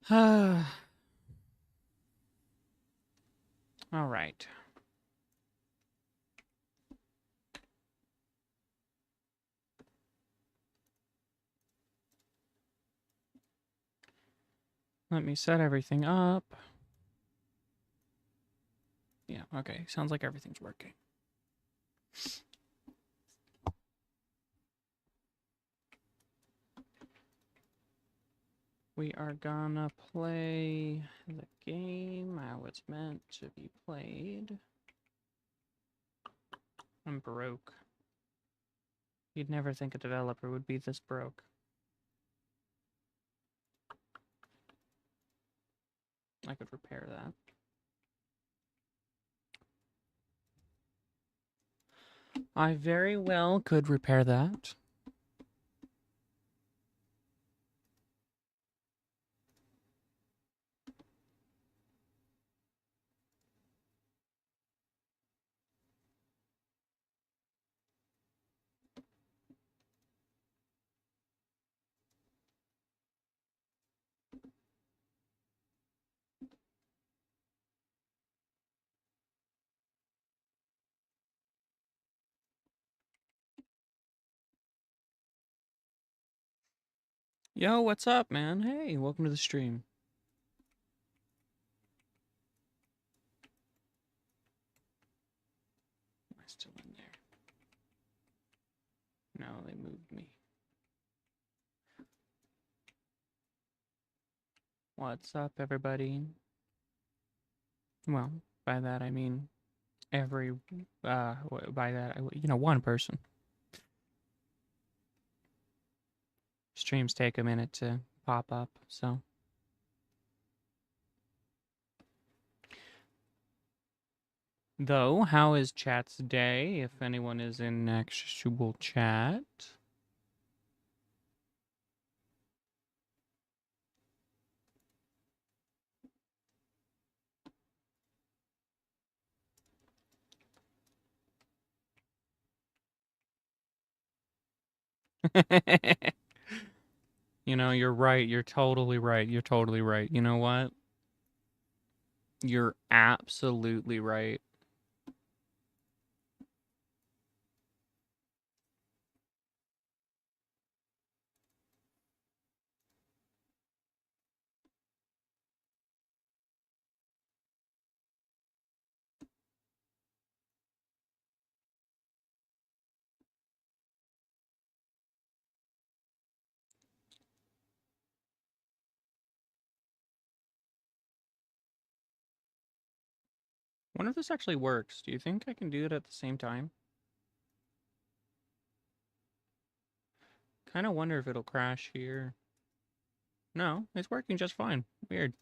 All right. Let me set everything up. Yeah, okay. Sounds like everything's working. We are gonna play the game how it's meant to be played. I'm broke. You'd never think a developer would be this broke. I could repair that. I very well could repair that. Yo, what's up, man? Hey, welcome to the stream. Am I still in there? No, they moved me. What's up, everybody? Well, by that I mean every, by that, one person. Streams take a minute to pop up, so. Though, how is chat's day? If anyone is in actual chat. You know, you're right. You're totally right. You're totally right. You know what? You're absolutely right. Wonder if this actually works. Do you think I can do it at the same time? Kind of wonder if it'll crash here. No, it's working just fine. Weird.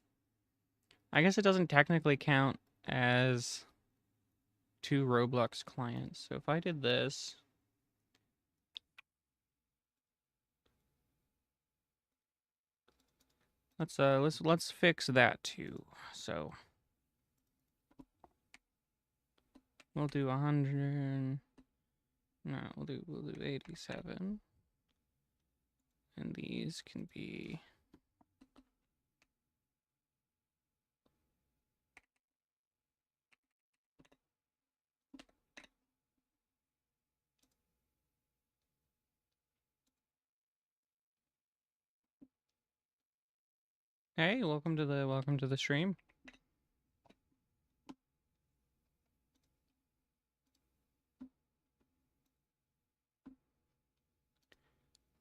I guess it doesn't technically count as two Roblox clients. So if I did this, let's fix that too. So we'll do 100. No, we'll do 87. And these can be Hey, welcome to the stream.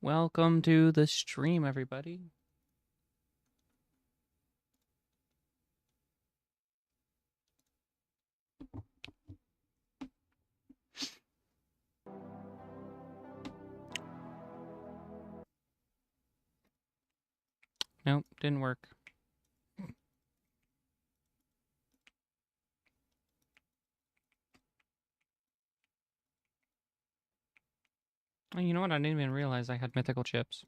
Welcome to the stream, everybody. Nope, didn't work. Oh, you know what? I didn't even realize I had mythical chips.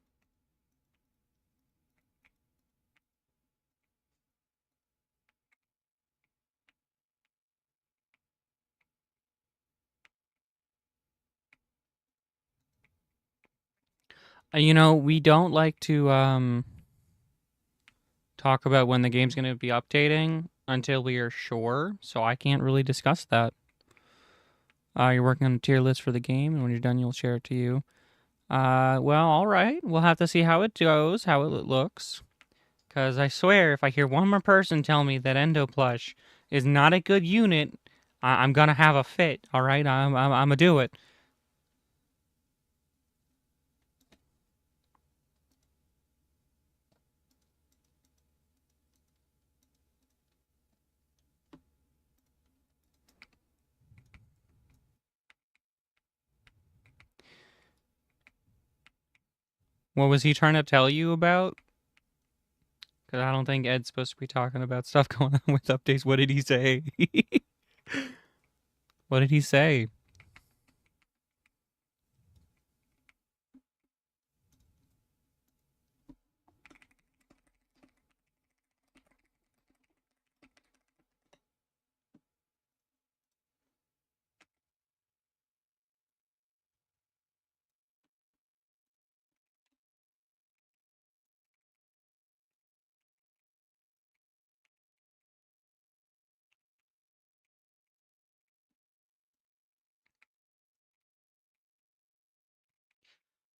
You know, we don't like to talk about when the game's going to be updating until we are sure, so I can't really discuss that. You're working on a tier list for the game, and when you're done, you'll share it to you. Well, all right. We'll have to see how it goes, how it looks. Because I swear, if I hear one more person tell me that Endo Plush is not a good unit, I'm gonna have a fit, all right? I'm gonna do it. What was he trying to tell you about? Because I don't think Ed's supposed to be talking about stuff going on with updates. What did he say? What did he say?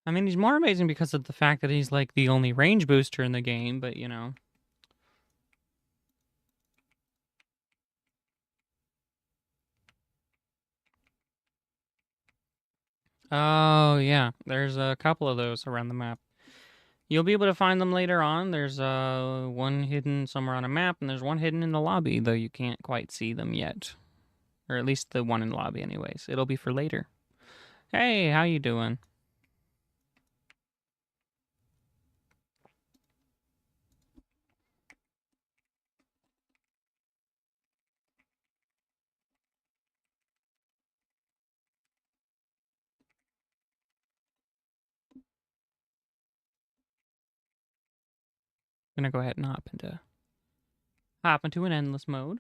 I mean, he's more amazing because of the fact that he's like the only range booster in the game, but you know. Oh, yeah. There's a couple of those around the map. You'll be able to find them later on. There's one hidden somewhere on a map, and there's one hidden in the lobby, though you can't quite see them yet. Or at least the one in the lobby anyways. It'll be for later. Hey, how you doing? I'm gonna go ahead and hop into an endless mode.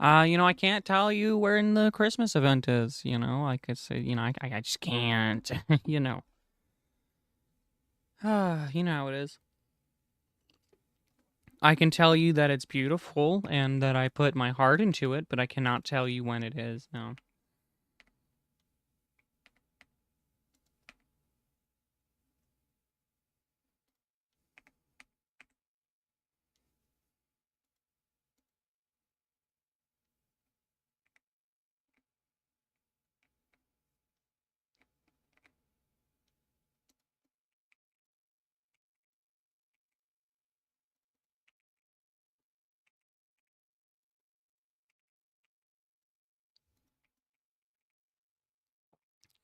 I can't tell you where in the Christmas event is, I could say, I just can't, you know. You know how it is. I can tell you that it's beautiful and that I put my heart into it, but I cannot tell you when it is, no.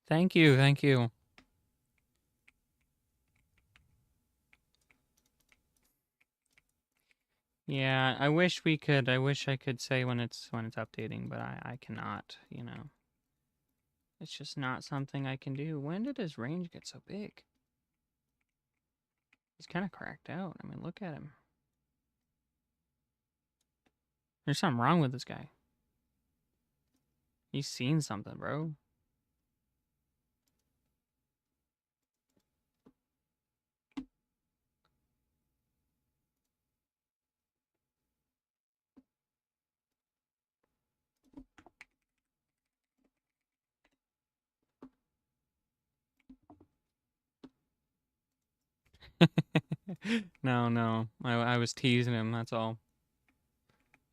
Thank you, thank you. Yeah, I wish I could say when it's updating, but I cannot, It's just not something I can do. When did his range get so big? He's kind of cracked out. I mean, look at him. There's something wrong with this guy. He's seen something, bro. No, no. I was teasing him, that's all.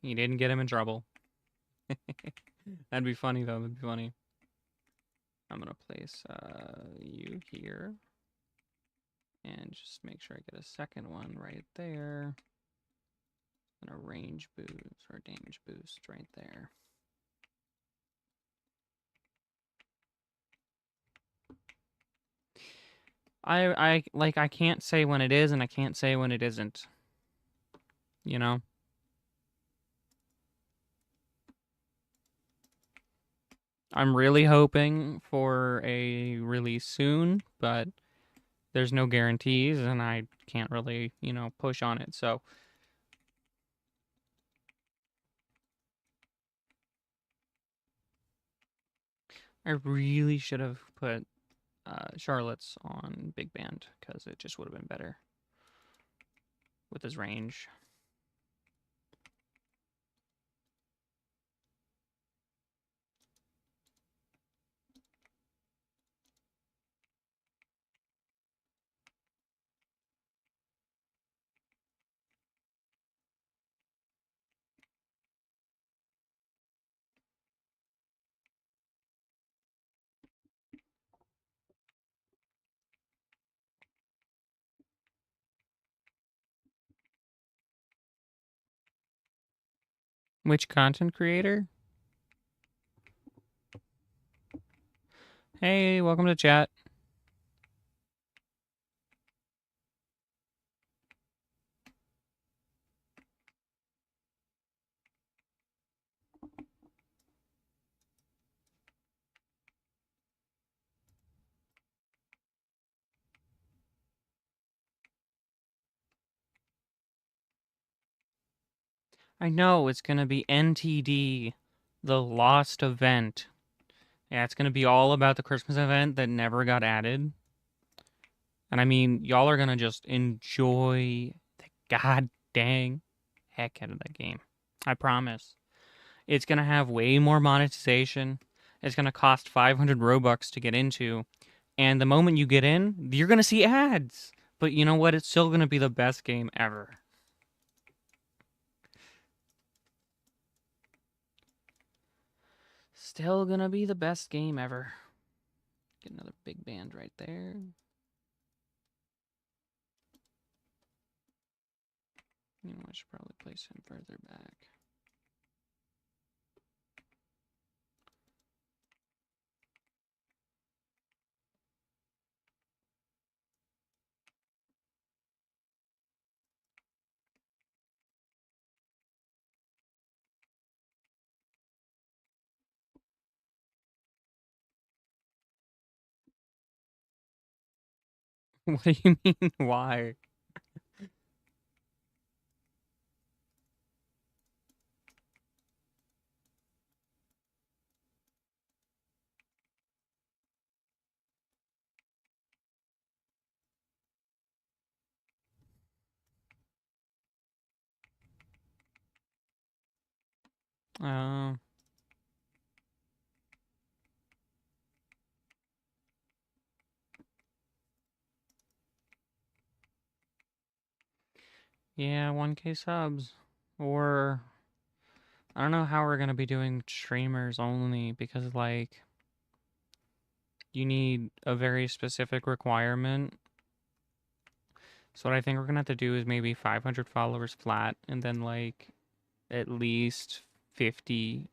He didn't get him in trouble. That'd be funny, though. That'd be funny. I'm gonna place you here. And just make sure I get a second one right there. And a range boost or damage boost right there. I can't say when it is and I can't say when it isn't. You know? I'm really hoping for a release soon, but there's no guarantees, and I can't really, push on it. So I really should have put Charlotte's on Big Band because it just would have been better with his range. Which content creator? Hey, welcome to chat. I know it's gonna be NTD, the Lost Event. Yeah, it's gonna be all about the Christmas event that never got added. And I mean, y'all are gonna just enjoy the god dang heck out of that game. I promise. It's gonna have way more monetization. It's gonna cost 500 Robux to get into. And the moment you get in, you're gonna see ads. But you know what? It's still gonna be the best game ever. Still gonna be the best game ever. Get another big band right there. I should probably place him further back. What do you mean, why? Uh, yeah, 1K subs. Or I don't know how we're gonna be doing streamers only because like you need a very specific requirement. So what I think we're gonna have to do is maybe 500 followers flat, and then like at least 50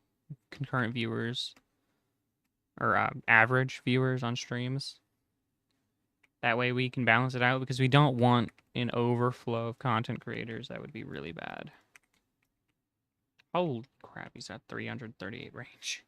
concurrent viewers or average viewers on streams. That way we can balance it out because we don't want an overflow of content creators. That would be really bad. Holy crap, he's at 338 range.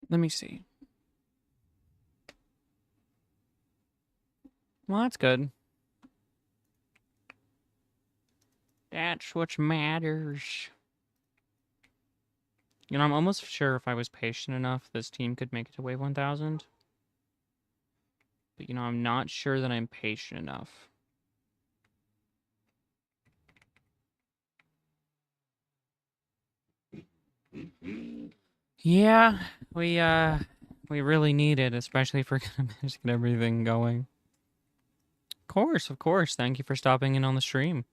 Let me see. Well, that's good. That's what matters. You know, I'm almost sure if I was patient enough, this team could make it to Wave 1000. But, you know, I'm not sure that I'm patient enough. Yeah, we really need it, especially if we're gonna manage to get everything going. Of course. Thank you for stopping in on the stream.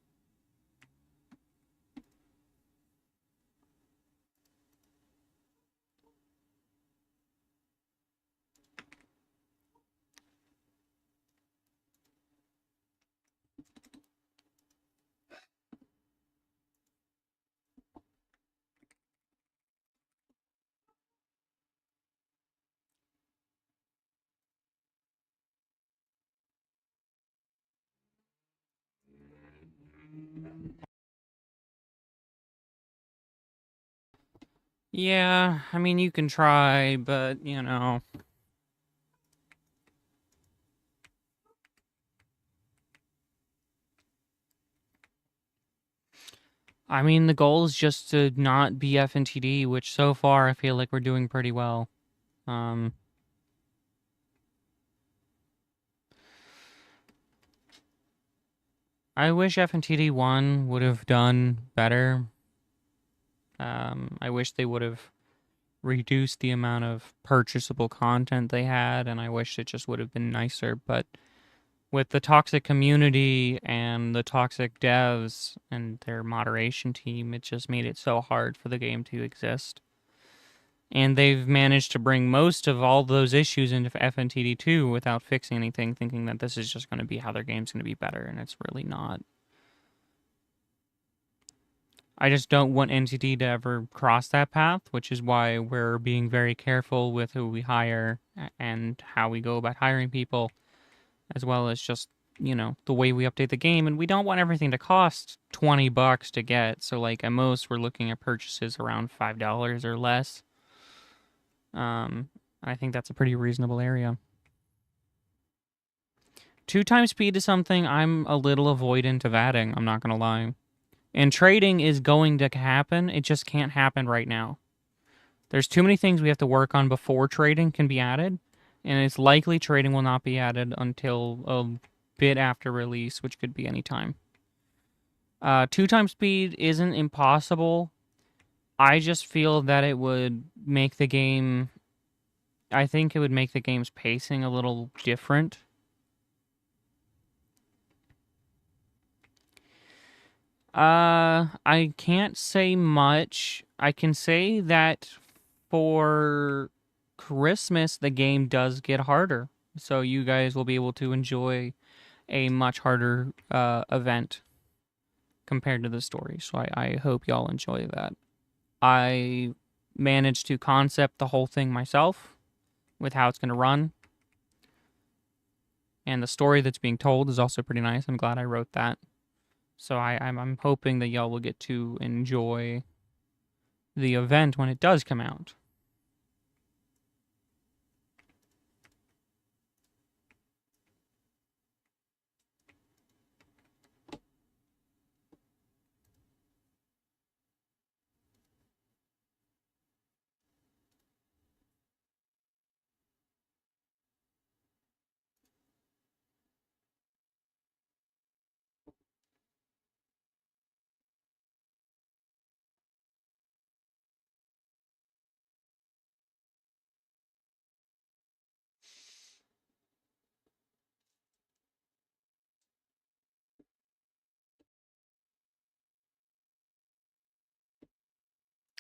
Yeah, I mean, you can try, but, you know. I mean, the goal is just to not be FNTD, which so far I feel like we're doing pretty well. I wish FNTD 1 would have done better. I wish they would have reduced the amount of purchasable content they had, and I wish it just would have been nicer, but with the toxic community and the toxic devs and their moderation team, it just made it so hard for the game to exist. And they've managed to bring most of all those issues into FNTD 2 without fixing anything, thinking that this is just going to be how their game's going to be better, and it's really not. I just don't want NTD to ever cross that path, which is why we're being very careful with who we hire and how we go about hiring people, as well as just, you know, the way we update the game. And we don't want everything to cost $20 to get. So, like, at most, we're looking at purchases around $5 or less. I think that's a pretty reasonable area. 2 times speed is something I'm a little avoidant of adding, I'm not going to lie. And trading is going to happen. It just can't happen right now. There's too many things we have to work on before trading can be added, and it's likely trading will not be added until a bit after release, which could be any time. 2 times speed isn't impossible. I just feel that it would make the game... I think it would make the game's pacing a little different. I can't say much. I can say that for Christmas, the game does get harder. So you guys will be able to enjoy a much harder event compared to the story. So I hope y'all enjoy that. I managed to concept the whole thing myself with how it's going to run. And the story that's being told is also pretty nice. I'm glad I wrote that. So I'm hoping that y'all will get to enjoy the event when it does come out.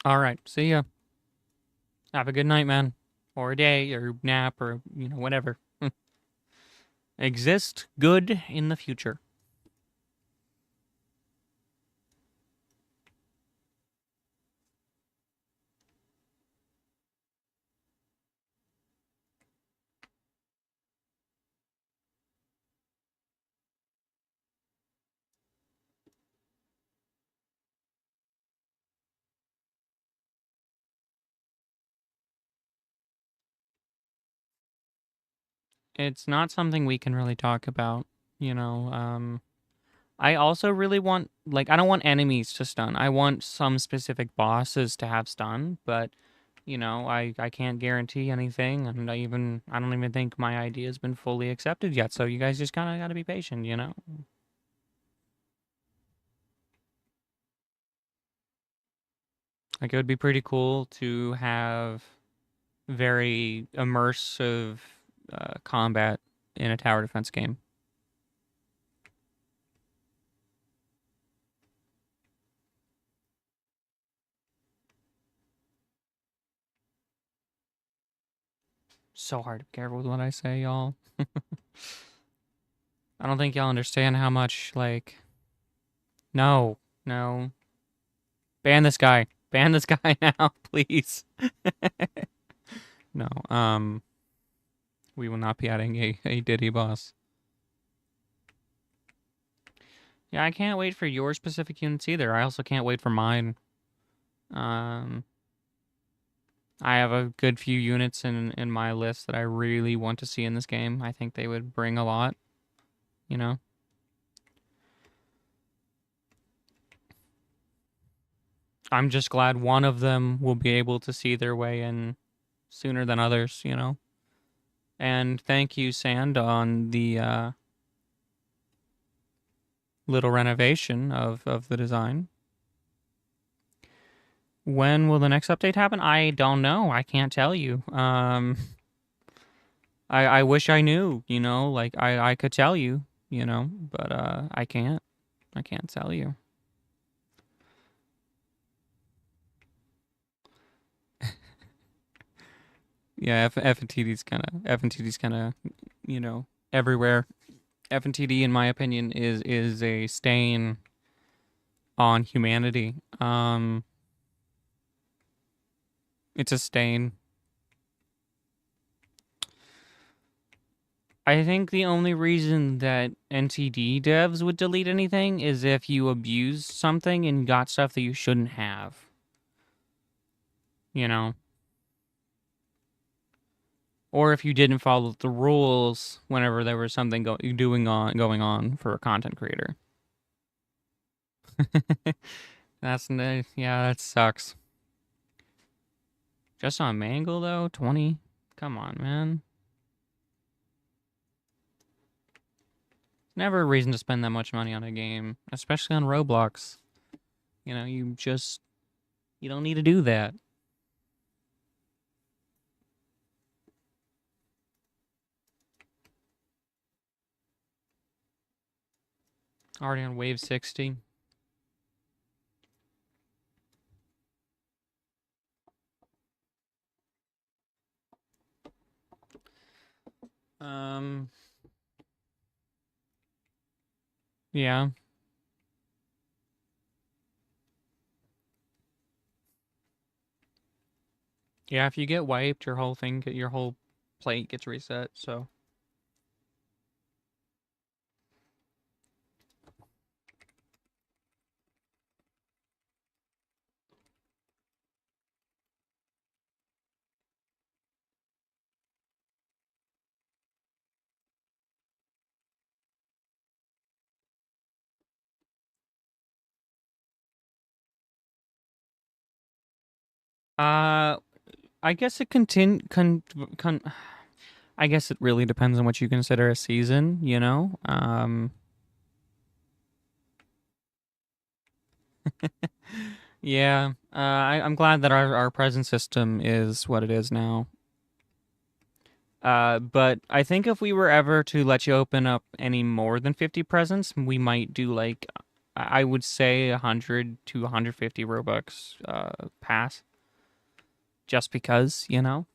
All right. See ya. Have a good night, man. Or a day, or nap, or, you know, whatever. Exist good in the future. It's not something we can really talk about, you know. I also really want, like, I don't want enemies to stun. I want some specific bosses to have stun, but you know, I can't guarantee anything, and I don't even think my idea has been fully accepted yet. So you guys just kind of got to be patient, you know. Like it would be pretty cool to have very immersive combat in a tower defense game. So hard to be careful with what I say, y'all. I don't think y'all understand how much like no, no. Ban this guy. Ban this guy now, please. No. We will not be adding a Diddy boss. Yeah, I can't wait for your specific units either. I also can't wait for mine. Um, I have a good few units in my list that I really want to see in this game. I think they would bring a lot, you know? I'm just glad one of them will be able to see their way in sooner than others, you know? And thank you, Sand, on the little renovation of the design. When will the next update happen? I don't know. I can't tell you. I wish I knew, you know, like I could tell you, you know, but I can't. I can't tell you. Yeah, F and TD's kind of, you know, everywhere. F and TD, in my opinion, is a stain on humanity. It's a stain. I think the only reason that NTD devs would delete anything is if you abused something and got stuff that you shouldn't have. You know? Or if you didn't follow the rules whenever there was something going on for a content creator. Yeah, that sucks. Just on Mangle though, 20. Come on, man. Never a reason to spend that much money on a game, especially on Roblox. You know, you don't need to do that. Already on wave 60. Um, yeah. Yeah, if you get wiped, your whole plate gets reset, so. Uh, I guess it I guess it really depends on what you consider a season, you know? Yeah, I'm glad that our present system is what it is now. But I think if we were ever to let you open up any more than 50 presents, we might do like, I would say 100 to 150 Robux pass. Just because, you know?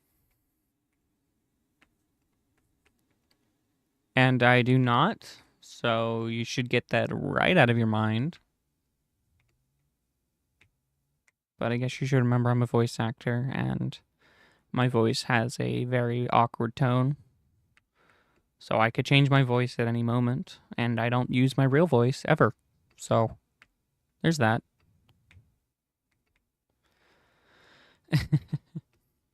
And I do not, so you should get that right out of your mind. But I guess you should remember I'm a voice actor, and my voice has a very awkward tone. So I could change my voice at any moment, and I don't use my real voice ever. So there's that.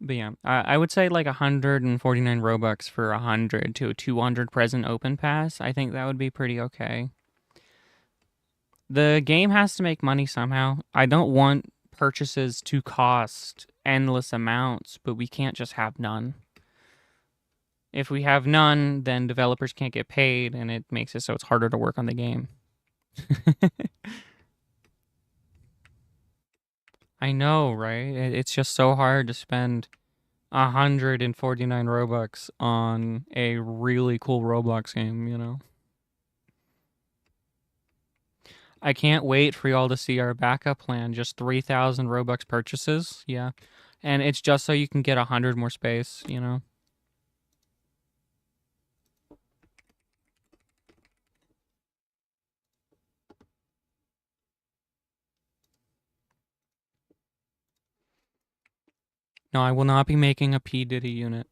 But yeah, I would say like 149 Robux for 100 to 200 present open pass. I think that would be pretty okay. The game has to make money somehow. I don't want purchases to cost endless amounts, but we can't just have none. If we have none, then developers can't get paid, and it makes it so it's harder to work on the game. I know, right? It's just so hard to spend 149 Robux on a really cool Roblox game, you know? I can't wait for y'all to see our backup plan. Just 3,000 Robux purchases. Yeah. And it's just so you can get 100 more space, you know? No, I will not be making a P. Diddy unit.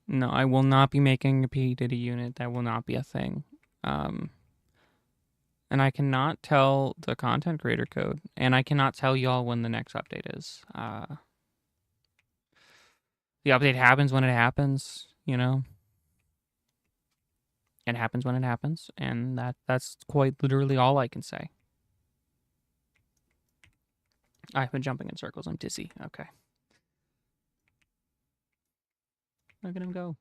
No, I will not be making a P. Diddy unit. That will not be a thing. Um, and I cannot tell the content creator code, and I cannot tell y'all when the next update is. The update happens when it happens, you know? It happens when it happens, and that's quite literally all I can say. I've been jumping in circles. I'm dizzy. Okay. Look at him go.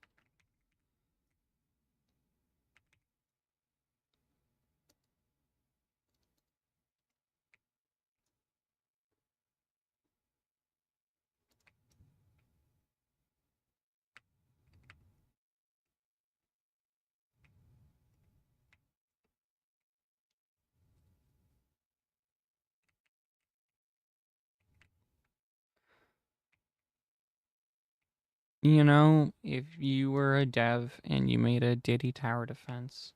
You know, if you were a dev and you made a Diddy tower defense,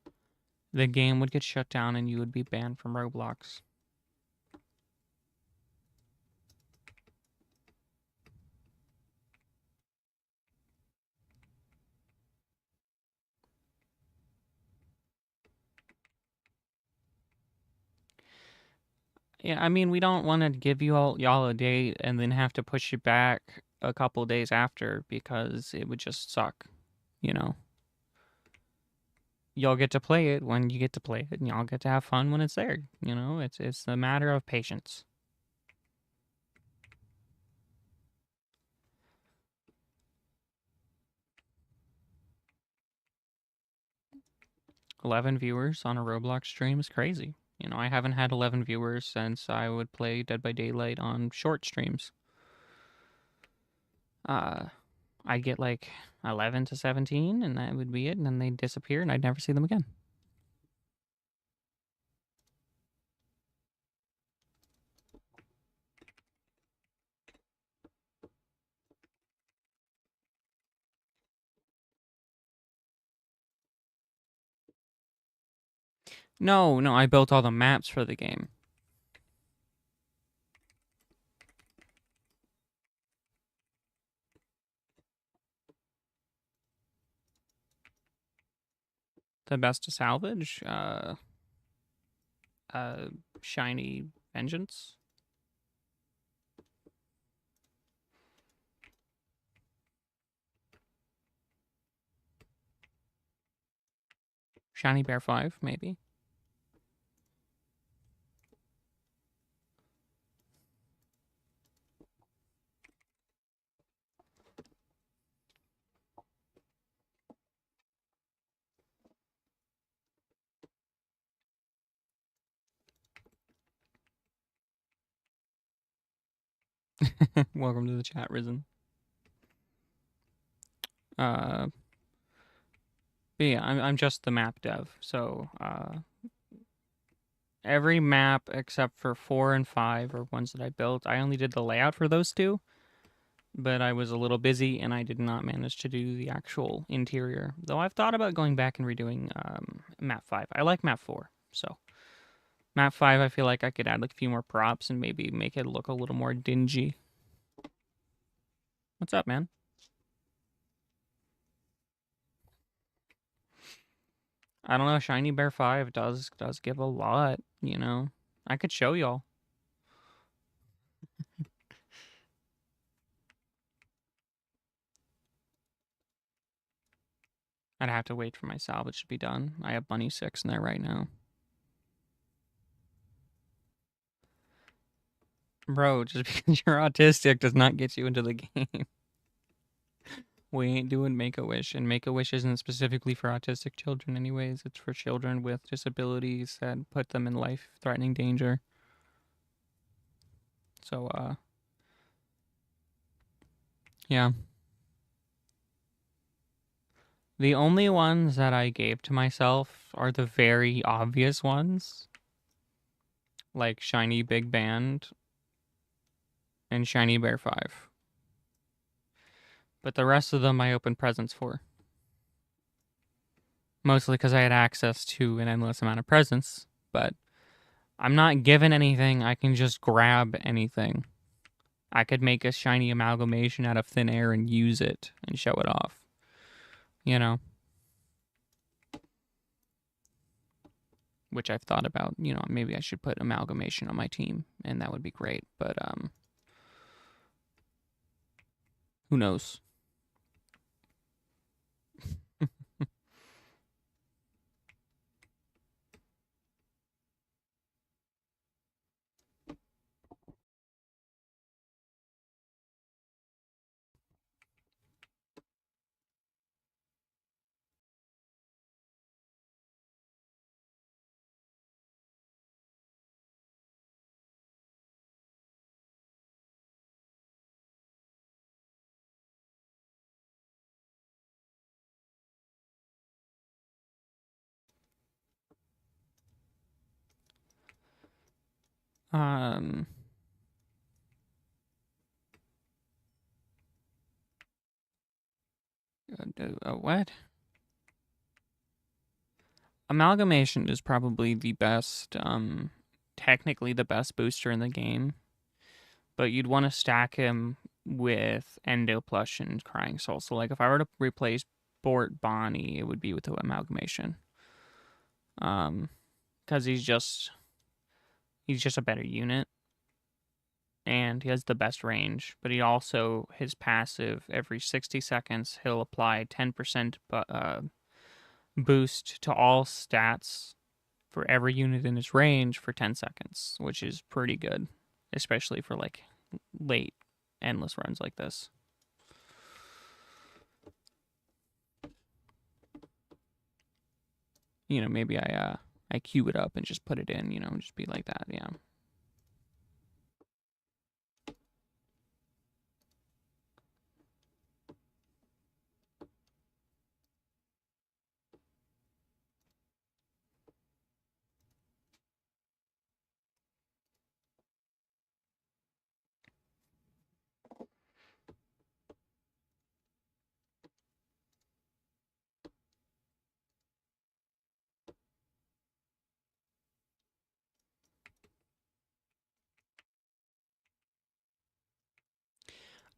the game would get shut down and you would be banned from Roblox. Yeah, I mean, we don't want to give y'all a date and then have to push it back a couple days after because it would just suck, you know. Y'all get to play it when you get to play it, and y'all get to have fun when it's there. You know, it's a matter of patience. 11 viewers on a Roblox stream is crazy. You know, I haven't had 11 viewers since I would play Dead by Daylight on short streams. Uh, I'd get like 11 to 17, and that would be it, and then they'd disappear, and I'd never see them again. No, no, I built all the maps for the game. The best to salvage, uh, Shiny Vengeance, Shiny Bear 5, maybe. Welcome to the chat, Risen. But yeah, I'm just the map dev, so every map except for 4 and 5 are ones that I built. I only did the layout for those two, but I was a little busy and I did not manage to do the actual interior. Though I've thought about going back and redoing map 5. I like map 4, so map 5 I feel like I could add like a few more props and maybe make it look a little more dingy. What's up, man? I don't know, Shiny Bear 5 does give a lot, you know. I could show y'all. I'd have to wait for my salvage to be done. I have Bunny 6 in there right now. Bro, just because you're autistic does not get you into the game. We ain't doing Make-A-Wish, and Make-A-Wish isn't specifically for autistic children anyways. It's for children with disabilities that put them in life-threatening danger. So, yeah. The only ones that I gave to myself are the very obvious ones, like Shiny Big Band and Shiny Bear 5. But the rest of them I opened presents for. Mostly because I had access to an endless amount of presents, but I'm not given anything. I can just grab anything. I could make a shiny amalgamation out of thin air and use it and show it off. You know? Which I've thought about, you know, maybe I should put amalgamation on my team and that would be great, but who knows? Um what? Amalgamation is probably the best technically the best booster in the game, but you'd want to stack him with Endo Plush and Crying Soul. So like if I were to replace Bort Bonnie, it would be with the amalgamation. Because he's just a better unit, and he has the best range. But he also his passive every 60 seconds he'll apply 10% boost to all stats for every unit in his range for 10 seconds, which is pretty good, especially for like late endless runs like this. You know, maybe I queue it up and just put it in, you know, just be like that, yeah.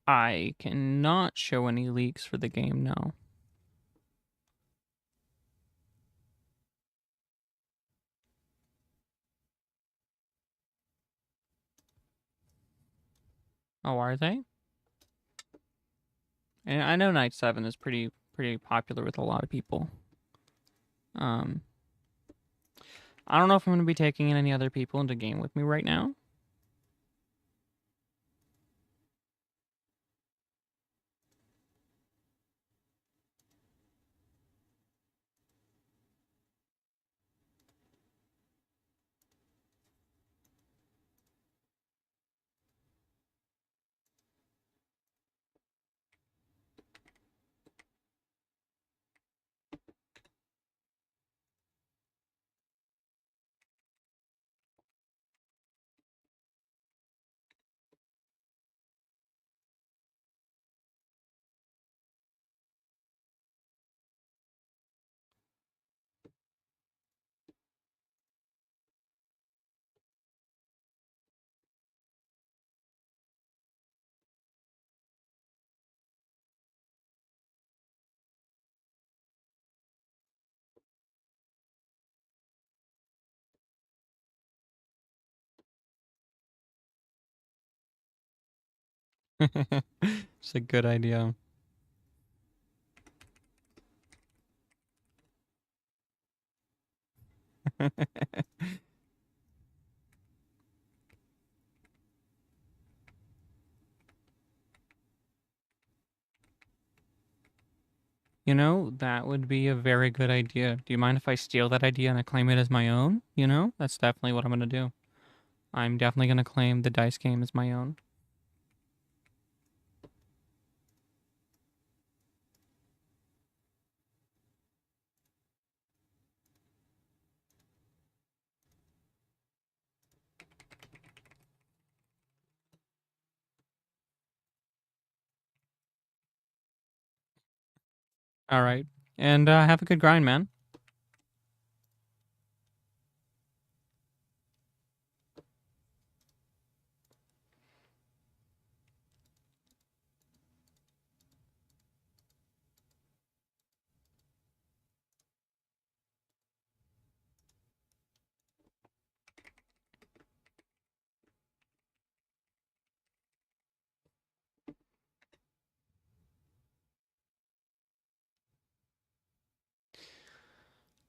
I cannot show any leaks for the game now. Oh, are they? And I know Night 7 is pretty popular with a lot of people. I don't know if I'm going to be taking in any other people into game with me right now. It's a good idea. You know, that would be a very good idea. Do you mind if I steal that idea and I claim it as my own? You know, that's definitely what I'm gonna do. I'm definitely gonna claim the dice game as my own. All right. And have a good grind, man.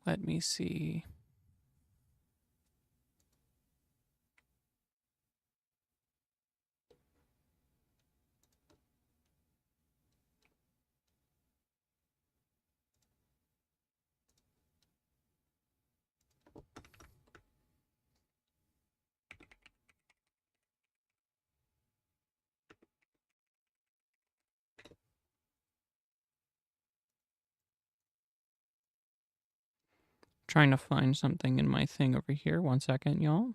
Let me see. Trying to find something in my thing over here. 1 second, y'all.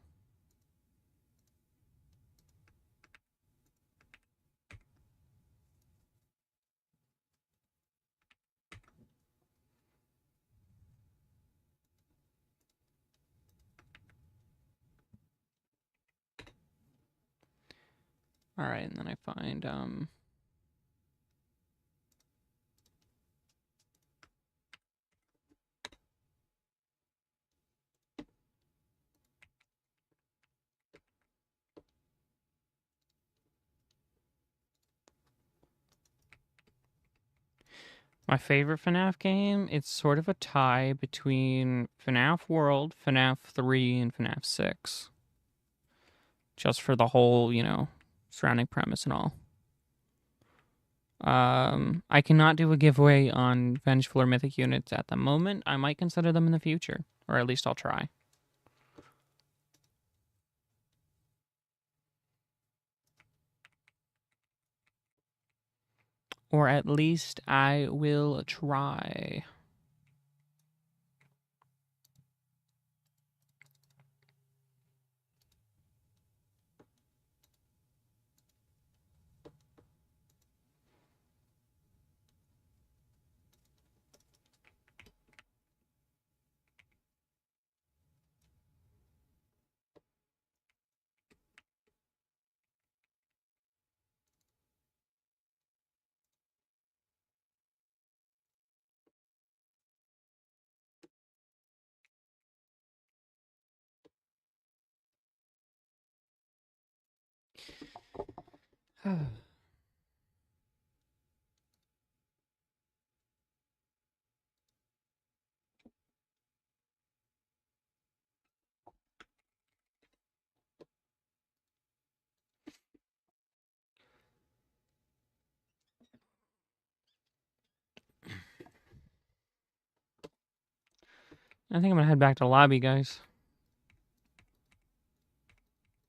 All right, and then I find my favorite FNAF game. It's sort of a tie between FNAF World, FNAF 3, and FNAF 6. Just for the whole, surrounding premise and all. I cannot do a giveaway on Vengeful or Mythic units at the moment. I might consider them in the future, or at least I'll try. Or at least I will try. I think I'm gonna head back to the lobby, guys.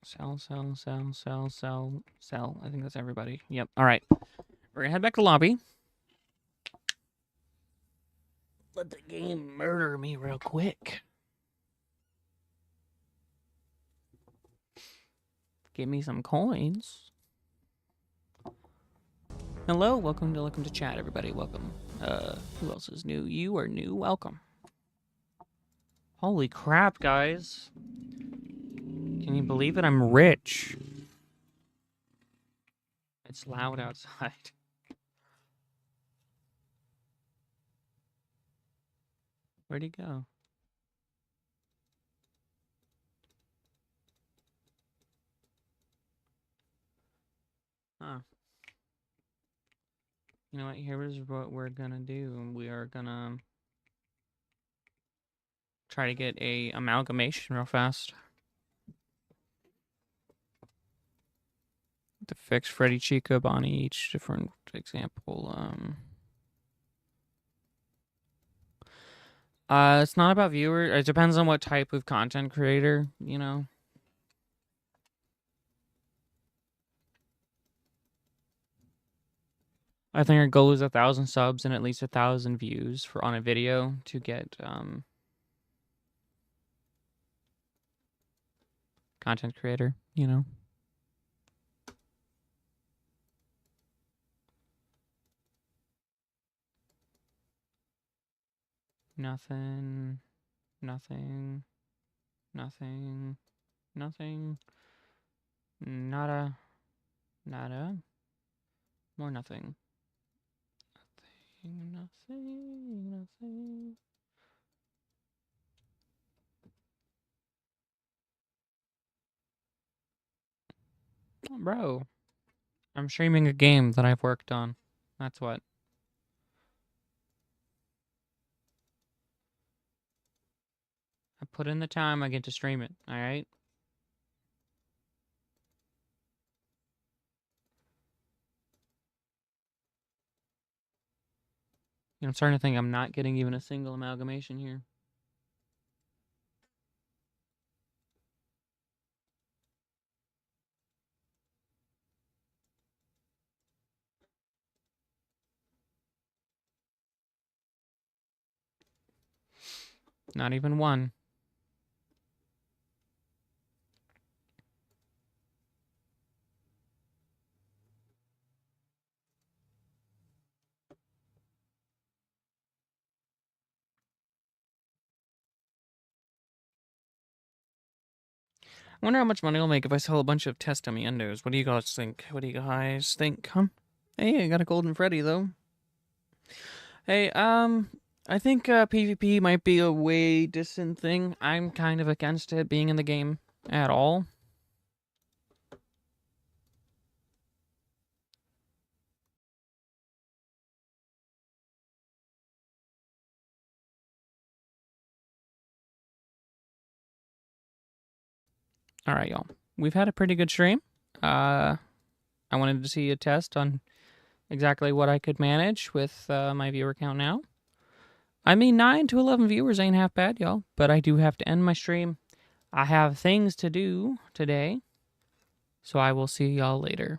Sell, sell, sell, sell, sell, sell. I think that's everybody. Yep. All right. We're gonna head back to lobby. Let the game murder me real quick. Give me some coins. Hello, welcome to chat, everybody. Welcome. Who else is new? You are new. Welcome. Holy crap, guys. Can you believe it? I'm rich. It's loud outside. Where'd he go? Huh. You know what? Here's what we're gonna do. We are gonna try to get a amalgamation real fast. To fix Freddy, Chica, Bonnie, each different example. It's not about viewer. It depends on what type of content creator, you know. I think our goal is 1,000 subs and at least 1,000 views for on a video to get content creator, you know. Nothing, nothing, nothing, nothing, nada, nada, more nothing. Nothing, nothing. Bro, I'm streaming a game that I've worked on. That's what. I put in the time, I get to stream it, alright? I'm starting to think I'm not getting even a single amalgamation here. Not even one. I wonder how much money I'll make if I sell a bunch of testamentos. What do you guys think? What do you guys think, huh? Hey, I got a golden Freddy, though. Hey, I think PvP might be a way distant thing. I'm kind of against it being in the game at all. All right, y'all. We've had a pretty good stream. I wanted to see a test on exactly what I could manage with my viewer count now. I mean, 9 to 11 viewers ain't half bad, y'all. But I do have to end my stream. I have things to do today. So I will see y'all later.